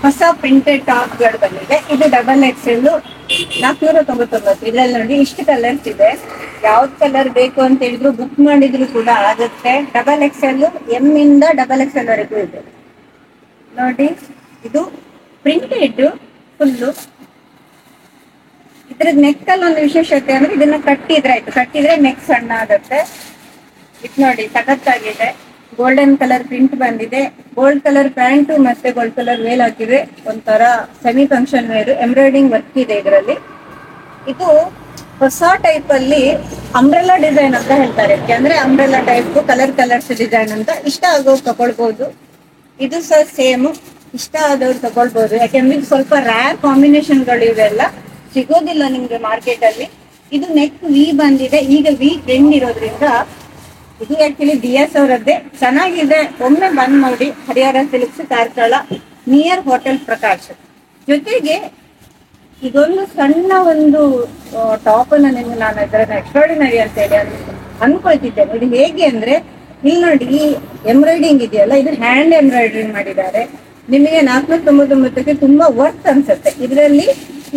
ಹೊಸ printed top ಗಳು ಬಂದಿದೆ. ಇದು ಡಬಲ್ ಎಕ್ಸೆಲ್ 499. ಇದ್ರಲ್ಲಿ ನೋಡಿ ಇಷ್ಟು ಕಲರ್ಸ್ ಇದೆ. ಯಾವ್ದು ಕಲರ್ ಬೇಕು ಅಂತ ಹೇಳಿದ್ರು ಬುಕ್ ಮಾಡಿದ್ರು ಕೂಡ ಆಗುತ್ತೆ. ಡಬಲ್ ಎಕ್ಸೆಲ್ ಎಂ ಇಂದ ಡಬಲ್ ಎಕ್ಸೆಲ್ ವರೆಗೂ ಇದೆ ನೋಡಿ. ಇದು ಪ್ರಿಂಟೆಡ್ ಫುಲ್ಲು. ಇದ್ರದ್ ನೆಕ್ ಅಲ್ಲಿ ಒಂದು ವಿಶೇಷತೆ ಅಂದ್ರೆ ಇದನ್ನ ಕಟ್ಟಿದ್ರೆ ನೆಕ್ ಸಣ್ಣ ಆಗುತ್ತೆ. ಇದು ನೋಡಿ ಸಖತ್ತಾಗಿದೆ. ಗೋಲ್ಡನ್ ಕಲರ್ ಪ್ರಿಂಟ್ ಬಂದಿದೆ. ಗೋಲ್ಡ್ ಕಲರ್ ಪ್ಯಾಂಟು ಮತ್ತೆ ಗೋಲ್ಡ್ ಕಲರ್ ವೇಲ್ ಹಾಕಿದೆ. ಒಂಥರ semi function wear, embroidering work ಇದೆ ಇದರಲ್ಲಿ. ಇದು ಹೊಸ ಟೈಪ್ ಅಲ್ಲಿ ಅಂಬ್ರೆಲಾ ಡಿಸೈನ್ ಅಂತ ಹೇಳ್ತಾರೆ. ಅಂದ್ರೆ ಅಂಬ್ರೆಲಾ ಟೈಪ್ ಕಲರ್ಸ್ ಡಿಸೈನ್ ಅಂತ. ಇಷ್ಟ ಆಗೋರು ತಗೊಳ್ಬಹುದು. ಇದು ಸಹ ಸೇಮ್, ಇಷ್ಟ ಆದವ್ರು ತಗೊಳ್ಬಹುದು. ಯಾಕೆಂದ್ರೆ ಸ್ವಲ್ಪ ರ್ಯಾರ್ ಕಾಂಬಿನೇಷನ್ ಗಳು ಇವೆಲ್ಲ ಸಿಗೋದಿಲ್ಲ ನಿಮ್ಗೆ ಮಾರ್ಕೆಟ್ ಅಲ್ಲಿ. ಇದು ನೆಕ್ ವಿ ಬಂದಿದೆ. ಈಗ ವಿ ಟ್ರೆಂಡ್ ಇರೋದ್ರಿಂದ ಇದು ಆಕ್ಚುಲಿ DS ಅವರದ್ದೇ, ಚೆನ್ನಾಗಿದೆ. ಒಮ್ಮೆ ಬಂದ್ ನೋಡಿ. Harihara silks, Karkala, near hotel Prakash. ಜೊತೆಗೆ ಇದೊಂದು ಸಣ್ಣ ಒಂದು ಟಾಪ್ ಅನ್ನ ನಿಮ್ಗೆ ನಾನು ಇದನ್ನ ಎಕ್ಸ್ಟ್ರಾರ್ಡಿನರಿ ಅಂತ ಹೇಳಿ ಅನ್ಕೊಳ್ತಿದ್ದೇನೆ. ಇದು ಹೇಗೆ ಅಂದ್ರೆ ಇಲ್ಲಿ ನೋಡಿ, ಈ ಎಂಬ್ರಾಯ್ಡಿಂಗ್ ಇದೆಯಲ್ಲ, ಇದು ಹ್ಯಾಂಡ್ ಎಂಬ್ರಾಯ್ಡ್ರಿಂಗ್ ಮಾಡಿದ್ದಾರೆ. ನಿಮಗೆ 499ಕ್ಕೆ ತುಂಬಾ ವರ್ತ್ ಅನ್ಸುತ್ತೆ. ಇದರಲ್ಲಿ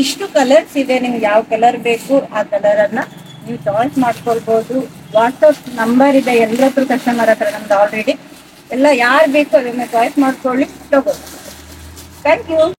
ಇಷ್ಟು ಕಲರ್ಸ್ ಇದೆ. ನಿಮ್ಗೆ ಯಾವ ಕಲರ್ ಬೇಕು ಆ ಕಲರ್ ಅನ್ನ ನೀವು ಚಾಯ್ಸ್ ಮಾಡ್ಕೊಳ್ಬಹುದು. ವಾಟ್ಸಪ್ ನಂಬರ್ ಇದೆ ಎಲ್ಲರತ್ರ, ಕಸ್ಟಮರ್ ಹತ್ರ ನಮ್ದು ಆಲ್ರೆಡಿ. ಎಲ್ಲ ಯಾರು ಬೇಕು ಅದನ್ನ ಚಾಯ್ಸ್ ಮಾಡ್ಕೊಳ್ಳಿ, ತಗೋಬಹುದು. Thank you.